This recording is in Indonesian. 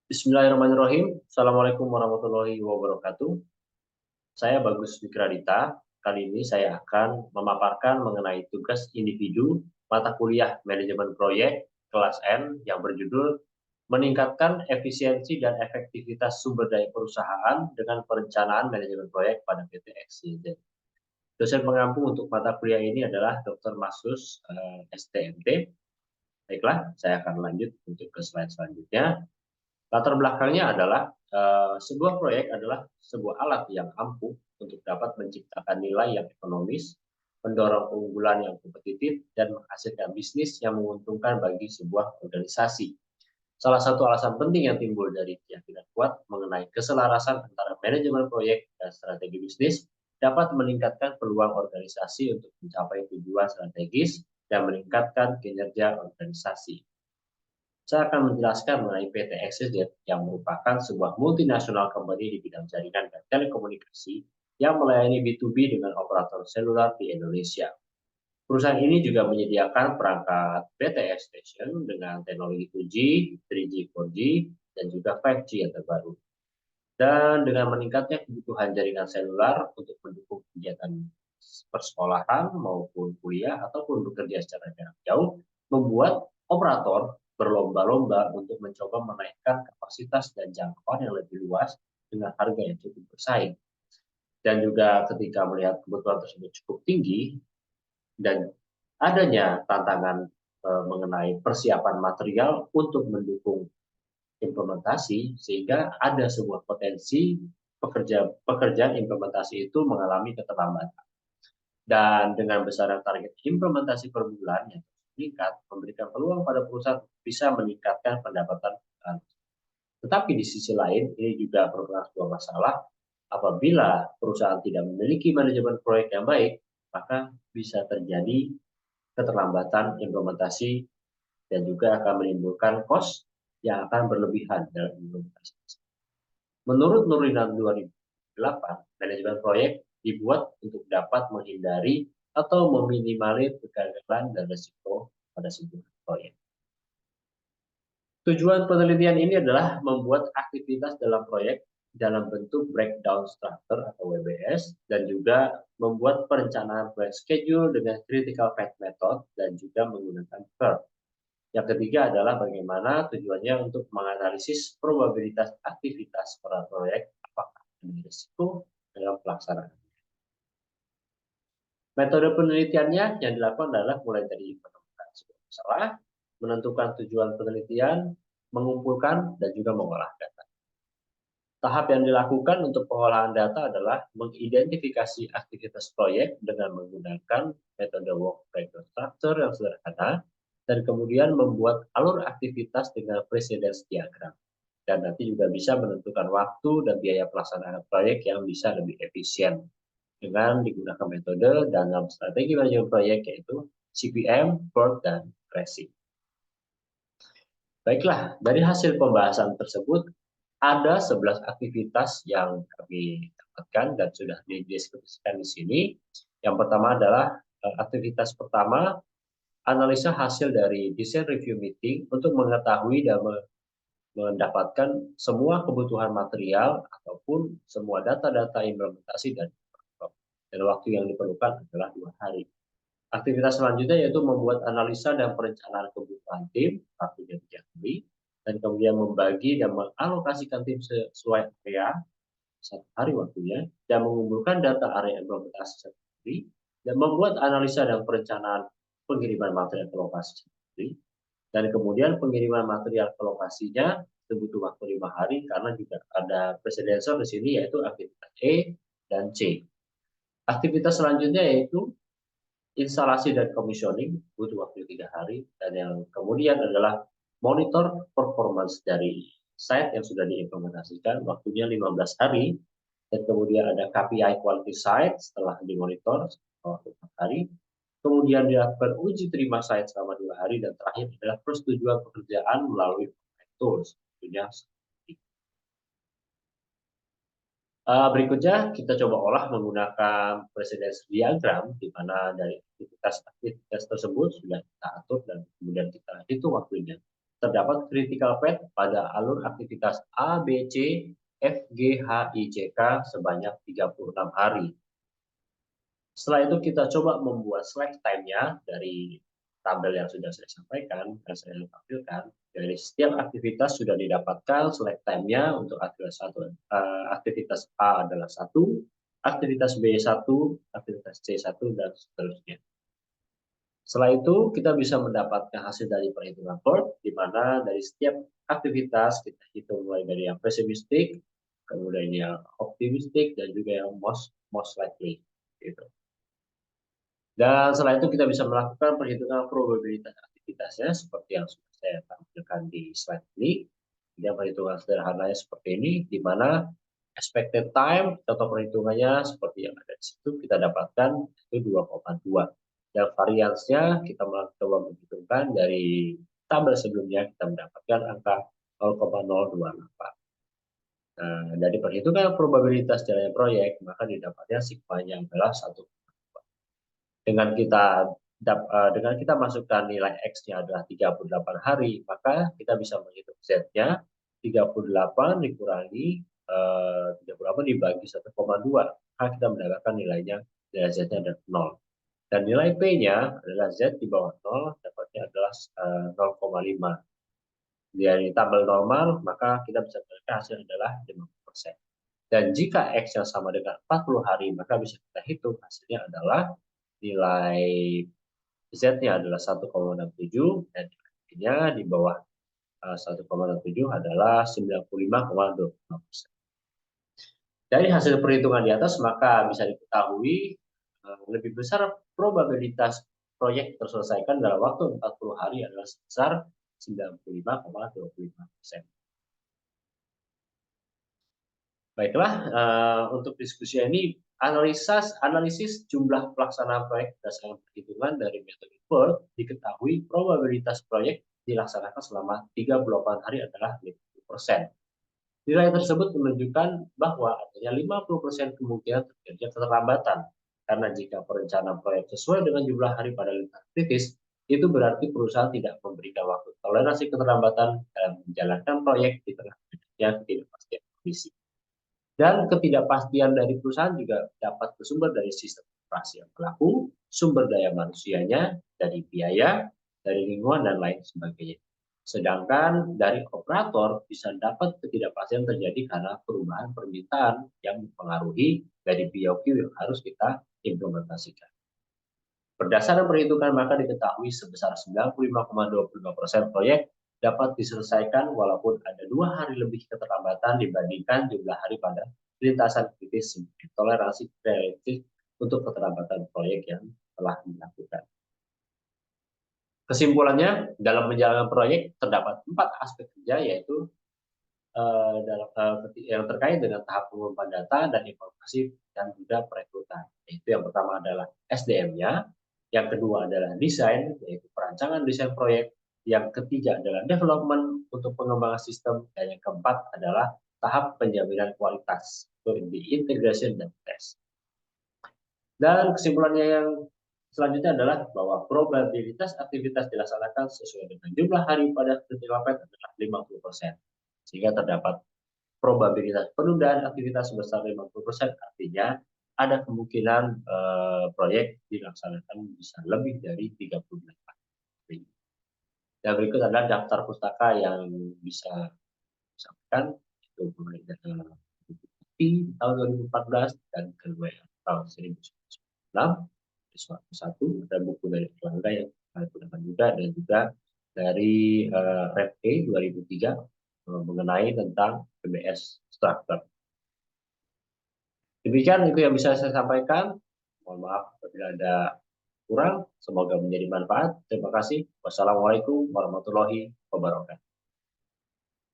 Bismillahirrahmanirrahim. Assalamualaikum warahmatullahi wabarakatuh. Saya Bagus Wikradita. Kali ini saya akan memaparkan mengenai tugas individu mata kuliah manajemen proyek kelas N yang berjudul meningkatkan efisiensi dan efektivitas sumber daya perusahaan dengan perencanaan manajemen proyek pada PT XYZ. Dosen pengampu untuk mata kuliah ini adalah Dr. Masus STMT. Baiklah, saya akan lanjut untuk ke slide selanjutnya. Latar belakangnya adalah sebuah proyek adalah sebuah alat yang ampuh untuk dapat menciptakan nilai yang ekonomis, mendorong keunggulan yang kompetitif, dan menghasilkan bisnis yang menguntungkan bagi sebuah organisasi. Salah satu alasan penting yang timbul dari keyakinan kuat mengenai keselarasan antara manajemen proyek dan strategi bisnis dapat meningkatkan peluang organisasi untuk mencapai tujuan strategis dan meningkatkan kinerja organisasi. Saya akan menjelaskan mengenai PT XYZ yang merupakan sebuah multinasional company di bidang jaringan dan telekomunikasi yang melayani B2B dengan operator seluler di Indonesia. Perusahaan ini juga menyediakan perangkat BTS station dengan teknologi 2G, 3G, 4G, dan juga 5G yang terbaru. Dan dengan meningkatnya kebutuhan jaringan seluler untuk mendukung kegiatan persekolahan maupun kuliah ataupun bekerja secara jarak jauh, membuat operator berlomba-lomba untuk mencoba menaikkan kapasitas dan jangkauan yang lebih luas dengan harga yang cukup bersaing. Dan juga ketika melihat kebutuhan tersebut cukup tinggi dan adanya tantangan mengenai persiapan material untuk mendukung implementasi, sehingga ada sebuah potensi pekerjaan implementasi itu mengalami keterlambatan. Dan dengan besaran target implementasi per bulan yang meningkat, memberikan peluang pada perusahaan bisa meningkatkan pendapatan perusahaan. Tetapi di sisi lain, ini juga merupakan sebuah masalah. Apabila perusahaan tidak memiliki manajemen proyek yang baik, maka bisa terjadi keterlambatan implementasi dan juga akan menimbulkan cost yang akan berlebihan dalam implementasi. Menurut Nurina 2008, manajemen proyek dibuat untuk dapat menghindari atau meminimalis kegagalan dan risiko pada sebuah proyek. Tujuan penelitian ini adalah membuat aktivitas dalam proyek dalam bentuk breakdown structure atau WBS dan juga membuat perencanaan proyek schedule dengan critical path method dan juga menggunakan curve. Yang ketiga adalah bagaimana tujuannya untuk menganalisis probabilitas aktivitas pada proyek apakah ada risiko dalam pelaksanaan. Metode penelitiannya yang dilakukan adalah mulai dari menemukan sebuah masalah, menentukan tujuan penelitian, mengumpulkan, dan juga mengolah data. Tahap yang dilakukan untuk pengolahan data adalah mengidentifikasi aktivitas proyek dengan menggunakan metode work breakdown structure yang sederhana, dan kemudian membuat alur aktivitas dengan precedence diagram. Dan nanti juga bisa menentukan waktu dan biaya pelaksanaan proyek yang bisa lebih efisien dengan digunakan metode dalam strategi manajemen proyek yaitu CPM, PERT, dan tracing. Baiklah, dari hasil pembahasan tersebut ada 11 aktivitas yang kami dapatkan dan sudah dideskripsikan di sini. Yang pertama adalah aktivitas pertama, analisa hasil dari design review meeting untuk mengetahui dan mendapatkan semua kebutuhan material ataupun semua data-data implementasi dan waktu yang diperlukan adalah 2 hari. Aktivitas selanjutnya yaitu membuat analisa dan perencanaan kebutuhan tim, waktunya 3 hari, dan kemudian membagi dan mengalokasikan tim sesuai area 1 hari waktunya, dan mengumpulkan data area implementasi 1 hari, dan membuat analisa dan perencanaan pengiriman material ke lokasi 1 hari, dan kemudian pengiriman material ke lokasinya butuh waktu 5 hari karena juga ada presidential di sini yaitu aktivitas E dan C. Aktivitas selanjutnya yaitu instalasi dan commissioning butuh waktu 3 hari, dan yang kemudian adalah monitor performance dari site yang sudah diimplementasikan waktunya 15 hari, dan kemudian ada KPI quality site setelah dimonitor waktu 4 hari, kemudian dilakukan uji terima site selama 2 hari, dan terakhir adalah persetujuan pekerjaan melalui tools. Berikutnya kita coba olah menggunakan precedence diagram, di mana dari aktivitas tersebut sudah kita atur dan kemudian kita hitung waktunya. terdapat critical path pada alur aktivitas A, B, C, F, G, H, I, J, K sebanyak 36 hari. Setelah itu kita coba membuat slack time-nya dari tabel yang sudah saya sampaikan, yang saya tampilkan. Dari setiap aktivitas sudah didapatkan slack time-nya untuk aktivitas aktivitas A adalah 1, aktivitas B 1, aktivitas C 1, dan seterusnya. Setelah itu kita bisa mendapatkan hasil dari perhitungan Ford, di mana dari setiap aktivitas kita hitung mulai dari yang pesimistik, kemudian yang optimistik, dan juga yang most likely. Gitu. Dan setelah itu kita bisa melakukan perhitungan probabilitas aktivitasnya seperti yang sudah saya tampilkan di slide ini. Dia perhitungan sederhananya seperti ini, di mana expected time atau perhitungannya seperti yang ada di situ kita dapatkan itu 2,2. Dan variansnya kita mencoba menghitungkan dari tabel sebelumnya kita mendapatkan angka 0,028. Nah, dari perhitungan probabilitas jalannya proyek maka didapatnya sigmanya adalah 1. Dengan kita masukkan nilai X-nya adalah 38 hari, maka kita bisa menghitung Z-nya 38 dikurangi 38 dibagi 1,2, maka kita mendapatkan nilai Z-nya adalah 0. Dan nilai P-nya adalah Z di bawah 0, dapatnya adalah 0,5. Dari tabel normal, maka kita bisa mendapatkan hasil adalah 50%. Dan jika X yang sama dengan 40 hari, maka bisa kita hitung hasilnya adalah nilai Z-nya adalah 1,67 dan nilainya di bawah 1,67 adalah 95,25%. Dari hasil perhitungan di atas maka bisa diketahui lebih besar probabilitas proyek terselesaikan dalam waktu 40 hari adalah sebesar 95,25%. Baiklah, untuk diskusi ini analisis jumlah pelaksanaan proyek berdasarkan perhitungan dari metode PERT diketahui probabilitas proyek dilaksanakan selama 38 hari adalah 50%. Nilai tersebut menunjukkan bahwa adanya 50% kemungkinan terjadinya keterlambatan. Karena jika perencanaan proyek sesuai dengan jumlah hari pada lintas kritis, itu berarti perusahaan tidak memberikan waktu toleransi keterlambatan dalam menjalankan proyek di tengah ketidakpastian kondisi. Dan ketidakpastian dari perusahaan juga dapat bersumber dari sistem operasi yang berlaku, sumber daya manusianya, dari biaya, dari lingkungan, dan lain sebagainya. Sedangkan dari operator bisa dapat ketidakpastian terjadi karena perubahan permintaan yang mempengaruhi dari BOQ yang harus kita implementasikan. Berdasarkan perhitungan maka diketahui sebesar 95,25% proyek dapat diselesaikan walaupun ada 2 hari lebih keterlambatan dibandingkan jumlah hari pada lintasan kritis sebagai toleransi relatif untuk keterlambatan proyek yang telah dilakukan. Kesimpulannya, dalam menjalankan proyek terdapat 4 aspek kerja yaitu yang terkait dengan tahap pengumpulan data dan informasi dan juga perekrutan. Yaitu yang pertama adalah SDM-nya, yang kedua adalah desain, yaitu perancangan desain proyek, yang ketiga adalah development untuk pengembangan sistem, dan yang keempat adalah tahap penjaminan kualitas, yaitu di integration dan test. Dan kesimpulannya yang selanjutnya adalah bahwa probabilitas aktivitas dilaksanakan sesuai dengan jumlah hari pada critical path adalah 50%. Sehingga terdapat probabilitas penundaan aktivitas sebesar 50%, artinya ada kemungkinan proyek dilaksanakan bisa lebih dari 38 hari. Dan berikut adalah daftar pustaka yang bisa disampaikan, itu mulai dari tahun 2014 dan kedua tahun 1996. Satu ada buku dari Erlangga yang saya gunakan juga, dan juga dari REP 2003 mengenai tentang PBS structure. Demikian itu yang bisa saya sampaikan. Mohon maaf apabila ada kurang. Semoga menjadi manfaat. Terima kasih. Wassalamualaikum warahmatullahi wabarakatuh.